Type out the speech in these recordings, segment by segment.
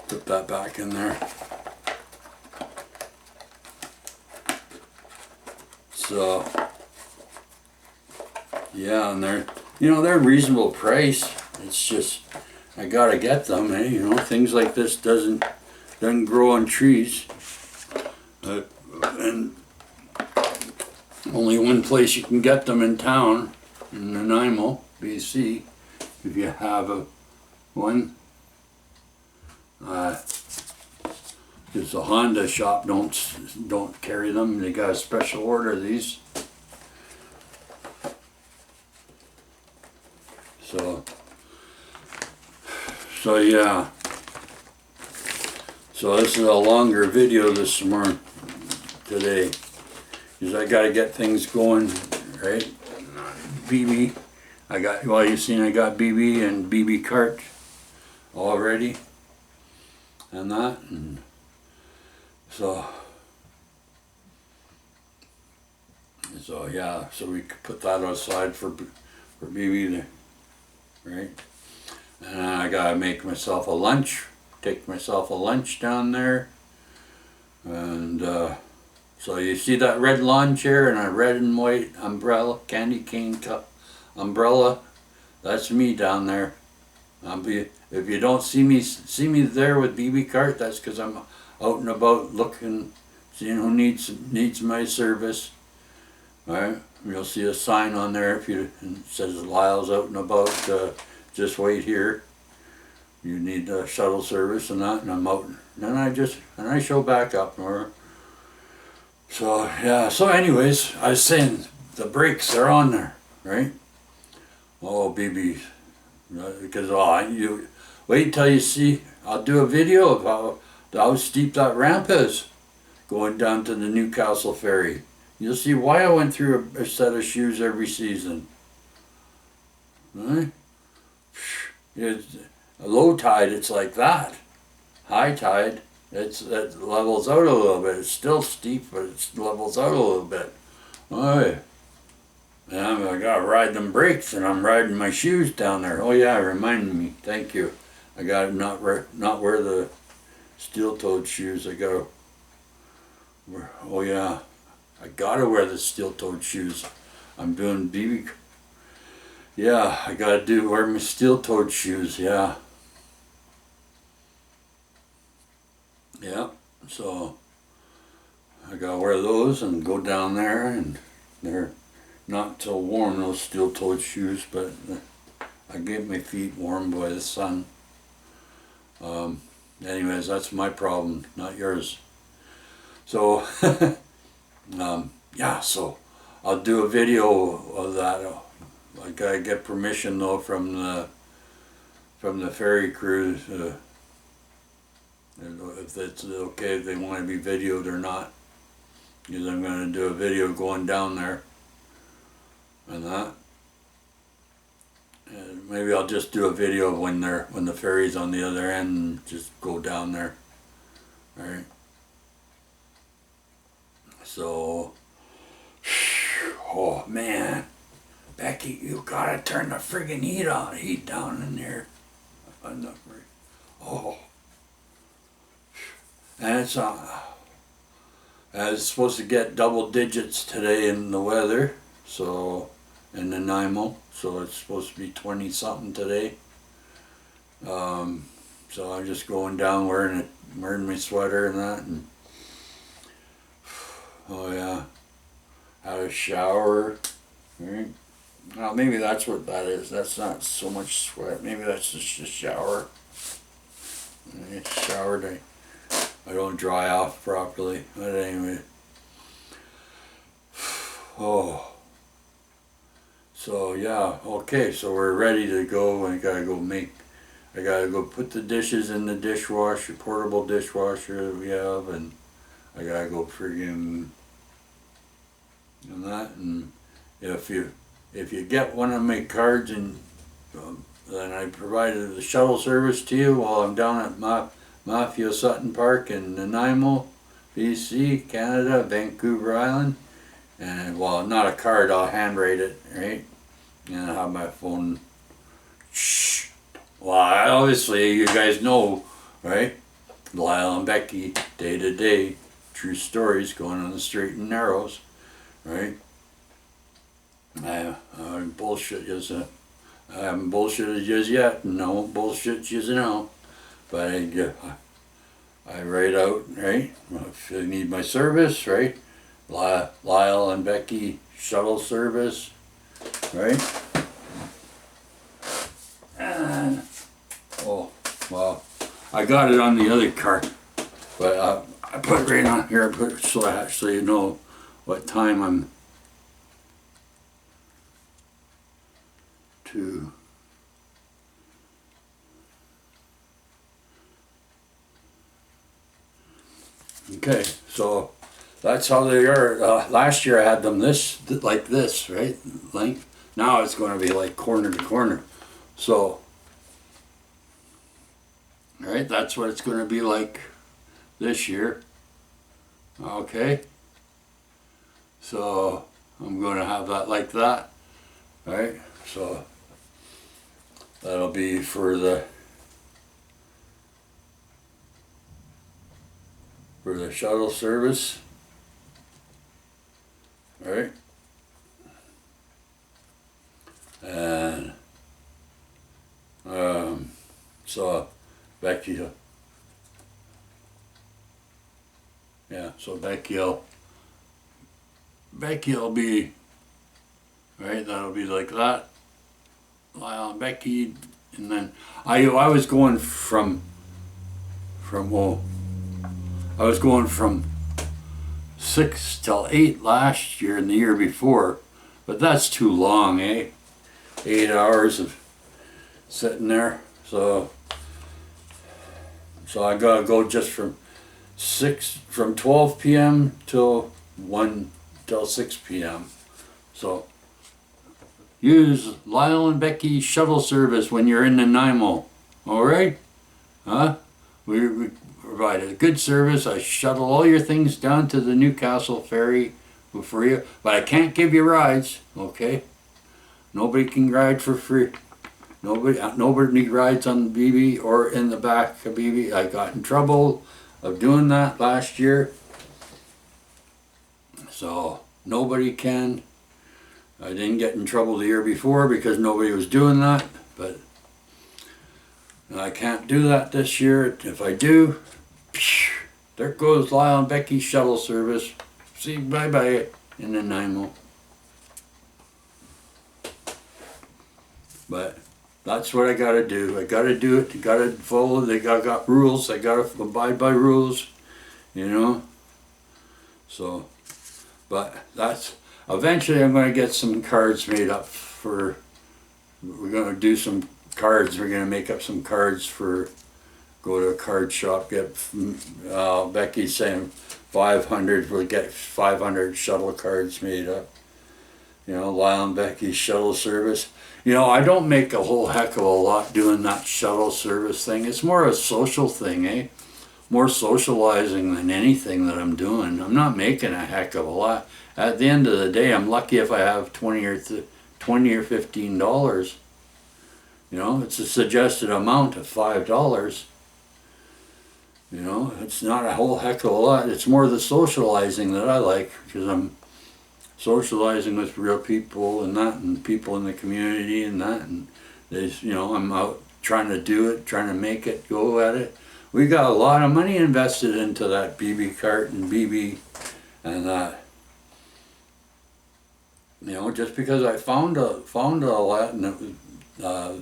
put that back in there. So yeah, and they're reasonable price. It's just I gotta get them, eh? You know, things like this doesn't grow on trees. And only one place you can get them in town, in Nanaimo, BC, if you have one. Because the Honda shop don't carry them. They got a special order of these. So yeah. So this is a longer video this morning, today, because I got to get things going, right? BB, you've seen I got BB and BB cart already, and that, and so yeah, so we could put that aside for BB there, right? And I gotta make myself a lunch, take myself a lunch down there, and so you see that red lawn chair and a red and white umbrella, candy cane cup umbrella, that's me down there. If you don't see me there with BB cart, that's because I'm out and about looking, seeing who needs my service. All right, you'll see a sign on there it says Lyle's out and about. Just wait here. You need a shuttle service and that, and I'm out. And I show back up. So yeah. So anyways, I was saying the brakes are on there, right? Oh, BB, because you wait till you see. I'll do a video of how steep that ramp is going down to the Newcastle ferry. You'll see why I went through a set of shoes every season. Right? It's a low tide, it's like that. High tide, it levels out a little bit. It's still steep, but it levels out a little bit. Oh yeah. And I gotta ride them brakes, and I'm riding my shoes down there. Oh yeah, reminded me. Thank you. I gotta not wear the steel-toed shoes. Oh yeah, I gotta wear the steel-toed shoes. I'm doing BB. Yeah, I gotta wear my steel-toed shoes. Yeah. Yeah. So I gotta wear those and go down there, and they're not so warm, those steel-toed shoes, but I get my feet warm by the sun. Anyways, that's my problem, not yours. So yeah, so I'll do a video of that. I gotta get permission though from the ferry crews, if it's okay, if they want to be videoed or not, because I'm gonna do a video going down there and that. And maybe I'll just do a video when the ferry's on the other end and just go down there. Alright. So oh man, Becky, you gotta turn the friggin' heat down in there. Oh. And it's supposed to get double digits today in the weather, so in Nanaimo, so it's supposed to be 20 something today. So I'm just going down wearing my sweater and that, and oh yeah, had a shower, right? Well, maybe that's what that is. That's not so much sweat. Maybe that's just a shower. I showered. I don't dry off properly. But anyway. Oh. So yeah. Okay. So we're ready to go. I gotta go put the dishes in the dishwasher, portable dishwasher that we have, and I gotta go friggin' and that. And if you get one of my cards, and then I provided the shuttle service to you while I'm down at MAFFEO SUTTON Park in Nanaimo, BC, Canada, Vancouver Island. And well, not a card, I'll handwrite it, right? And I'll have my phone. Shh. Well, obviously you guys know, right? Lyle and Becky, day to day, true stories going on the straight and narrows, right? I haven't bullshitted just yet. No bullshit just now. But I write out, right? If I need my service, right? Lyle and Becky shuttle service, right? And, oh, well, I got it on the other card, but I put it right on here. I put it so I actually know what time I'm to. Okay, so that's how they are. Last year I had them like this, right? Length. Now it's going to be like corner to corner. So, right, that's what it's going to be like this year. Okay. So I'm going to have that like that, right? So that'll be for the shuttle service, right? And so Becky, yeah, so Becky will be, right, that'll be like that, Lyle and Becky, and then I was going from 6 till 8 last year and the year before, but that's too long, eh? 8 hours of sitting there, so I gotta go just from 12 p.m. till 6 p.m. So use Lyle and Becky shuttle service when you're in Nanaimo, all right? Huh? We provide a good service. I shuttle all your things down to the Newcastle ferry for you, but I can't give you rides, okay? Nobody can ride for free. Nobody rides on the BB or in the back of BB. I got in trouble of doing that last year. So nobody can. I didn't get in trouble the year before because nobody was doing that, but I can't do that this year. If I do, there goes Lyle and Becky's shuttle service. See, bye-bye in Nanaimo. But that's what I gotta do. I gotta do it. I gotta follow. They got rules. I gotta abide by rules, you know. So, but that's eventually I'm gonna get some cards made up for. We're gonna do some cards. We're gonna make up some cards for. Go to a card shop. Get Becky's saying 500. We'll get 500 shuttle cards made up. You know, Lyle and Becky's shuttle service. You know, I don't make a whole heck of a lot doing that shuttle service thing. It's more a social thing, eh? More socializing than anything that I'm doing. I'm not making a heck of a lot. At the end of the day, I'm lucky if I have $20 or $15. You know, it's a suggested amount of $5. You know, it's not a whole heck of a lot. It's more the socializing that I like, because I'm socializing with real people and that, and people in the community and that, and there's, you know, I'm out trying to do it, trying to make it, go at it. We got a lot of money invested into that BB cart and BB and that. You know, just because I found a lot, and it was,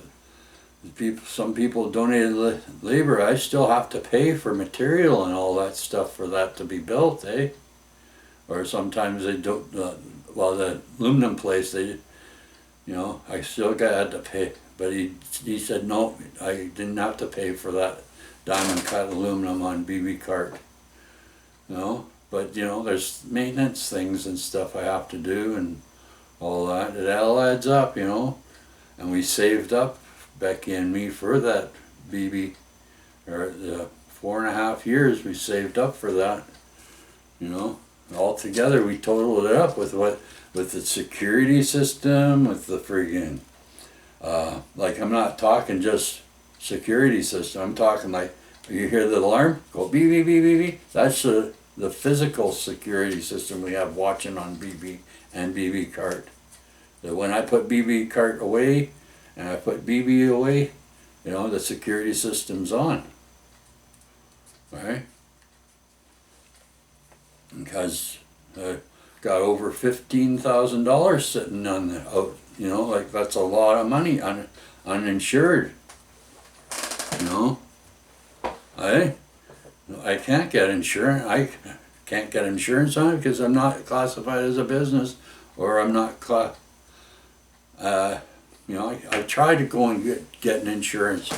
some people donated labor, I still have to pay for material and all that stuff for that to be built, eh? Or sometimes they don't, well, the aluminum place, they, you know, I still had to pay. But he said, no, I didn't have to pay for that diamond cut aluminum on BB cart. You know, but, you know, there's maintenance things and stuff I have to do and all that. It all adds up, you know. And we saved up, Becky and me, for that BB, or the 4.5 years we saved up for that, you know. All together we totaled it up with the security system, with the friggin', like, I'm not talking just security system, I'm talking like You hear the alarm? Go beep, beep, beep, beep, beep. That's the physical security system we have watching on BB and BB cart. So when I put BB cart away and I put BB away, you know, the security system's on. Right? Because I got over $15,000 sitting on the out, you know, like that's a lot of money uninsured. You know, I can't get insurance. I can't get insurance on it because I'm not classified as a business, or I'm not you know, I tried to go and get an insurance,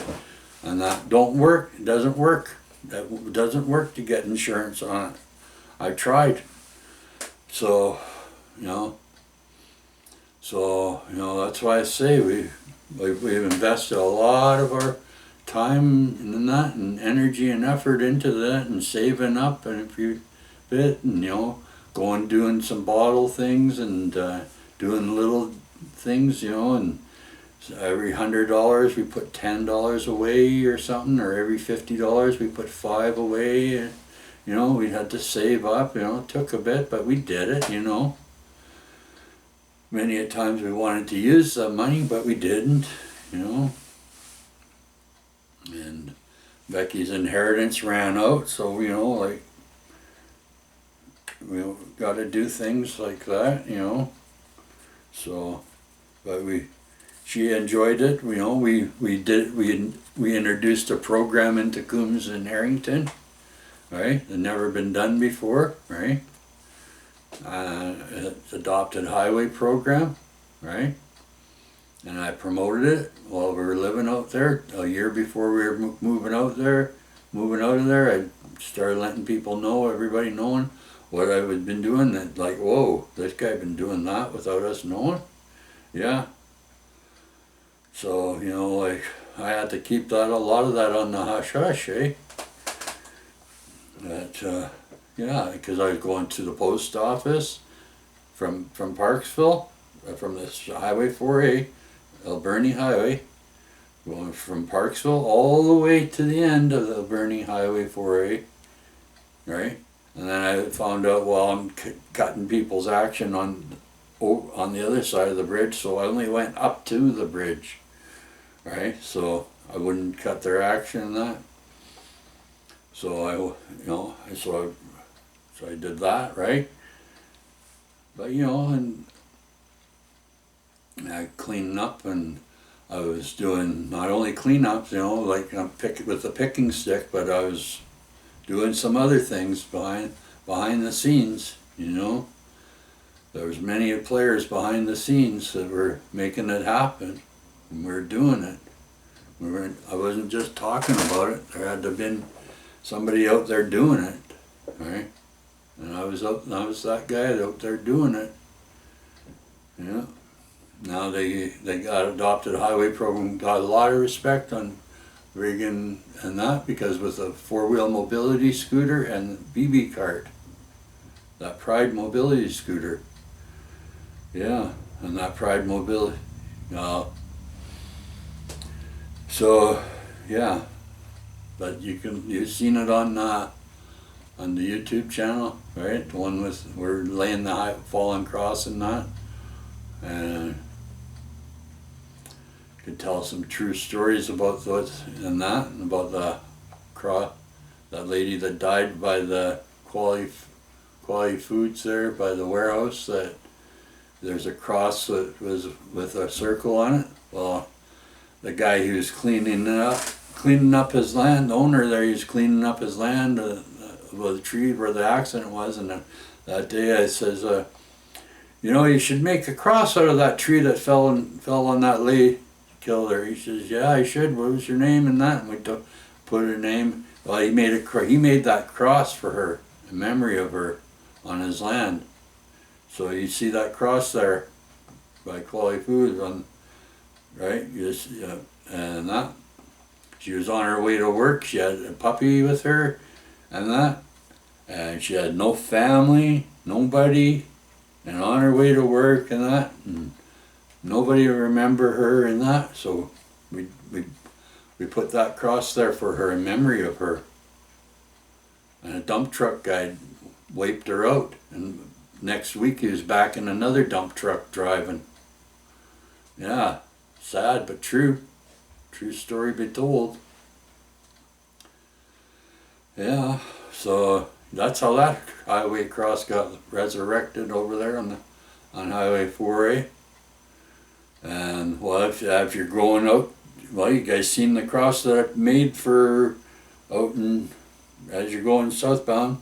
and that don't work. It doesn't work. It doesn't work to get insurance on it. I tried. So, you know, that's why I say we've invested a lot of our time in that and energy and effort into that and saving up and a few bit and, you know, going doing some bottle things and doing little things, you know, and so every $100 we put $10 away or something, or every $50 we put $5 away. And, you know, we had to save up, you know, it took a bit, but we did it, you know. Many a times we wanted to use the money, but we didn't, you know. And Becky's inheritance ran out, so, you know, like, we got to do things like that, you know. So, but she enjoyed it, you know. We introduced a program into Coombs and Harrington, right? It never been done before, right? It's adopted highway program, right? And I promoted it while we were living out there. A year before we were moving out of there, I started letting people know, everybody knowing what I had been doing. That like, whoa, this guy been doing that without us knowing? Yeah. So, you know, like, I had to keep that, a lot of that on the hush-hush, eh? That, yeah, because I was going to the post office from Parksville, from this Highway 4A, Alberni Highway, going from Parksville all the way to the end of the Alberni Highway 4A, right? And then I found out, well, I'm cutting people's action on the other side of the bridge, so I only went up to the bridge, right? So I wouldn't cut their action in that. So so I did that, right? But, you know, and I cleaned up, and I was doing not only cleanups, you know, like I'm with the picking stick, but I was doing some other things behind the scenes, you know. There was many players behind the scenes that were making it happen, and we were doing it. I wasn't just talking about it. There had to have been somebody out there doing it, right? And I was that guy out there doing it. Yeah. Now they got adopted highway program, got a lot of respect on Reagan and that, because with a four-wheel mobility scooter and BB cart, that Pride mobility scooter. Yeah, and that Pride mobility. So yeah, but you've seen it on the YouTube channel, right? The one with we're laying the fallen cross and that, and could tell some true stories about those and that, and about the cross, that lady that died by the quality foods there by the warehouse. That there's a cross that was with a circle on it. Well, the guy who was cleaning up his land, the owner there, he was cleaning up his land, the tree where the accident was, and that day I says, you know, you should make a cross out of that tree that fell on that lady, killed her. He says, yeah, I should. What was your name and that? And we put her name. Well, he made that cross for her in memory of her on his land. So you see that cross there by Quality Foods on, right? And that. She was on her way to work. She had a puppy with her and that. And she had no family, nobody, and on her way to work and that. And nobody would remember her and that. So we we put that cross there for her in memory of her. And a dump truck guy wiped her out. And next week he was back in another dump truck driving. Yeah, sad but true. True story be told. Yeah, so that's how that highway cross got resurrected over there on Highway 4A. And well, if you're going out, well, you guys seen the cross that I made for out in, as you're going southbound,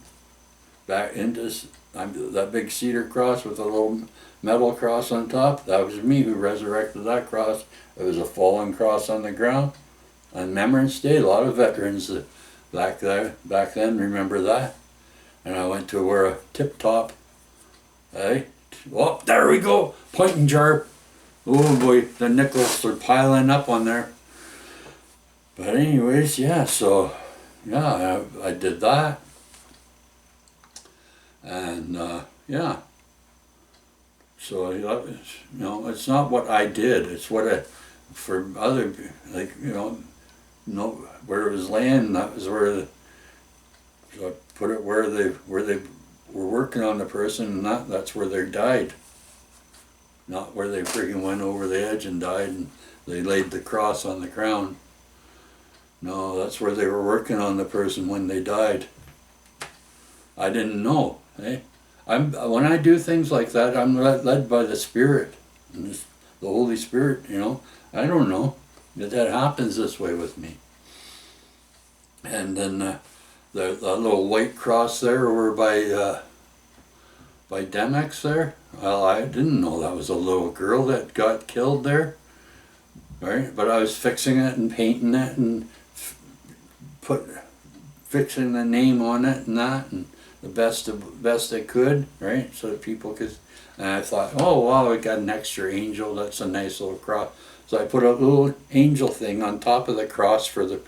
back into that big cedar cross with a little metal cross on top. That was me who resurrected that cross. It was a fallen cross on the ground. On Remembrance Day, a lot of veterans back then remember that. And I went to wear a tip top. Hey, oh, there we go, pointing jar. Oh boy, the nickels are piling up on there. But anyways, yeah, so yeah, I did that. And yeah, so it's not what I did, it's what for other, like, where it was laying, that was where so I put it where they were working on the person, and that's where they died. Not where they friggin' went over the edge and died and they laid the cross on the ground. No, that's where they were working on the person when they died. I didn't know. Eh? When I do things like that, I'm led by the Spirit, and the Holy Spirit. I don't know that happens this way with me. And then the little white cross there over by Demex there. Well, I didn't know that was a little girl that got killed there. Right, but I was fixing it and painting it and fixing the name on it and that, and the best I could, right, so that people could. And I thought, oh wow, I got an extra angel. That's a nice little cross. So I put a little angel thing on top of the cross for the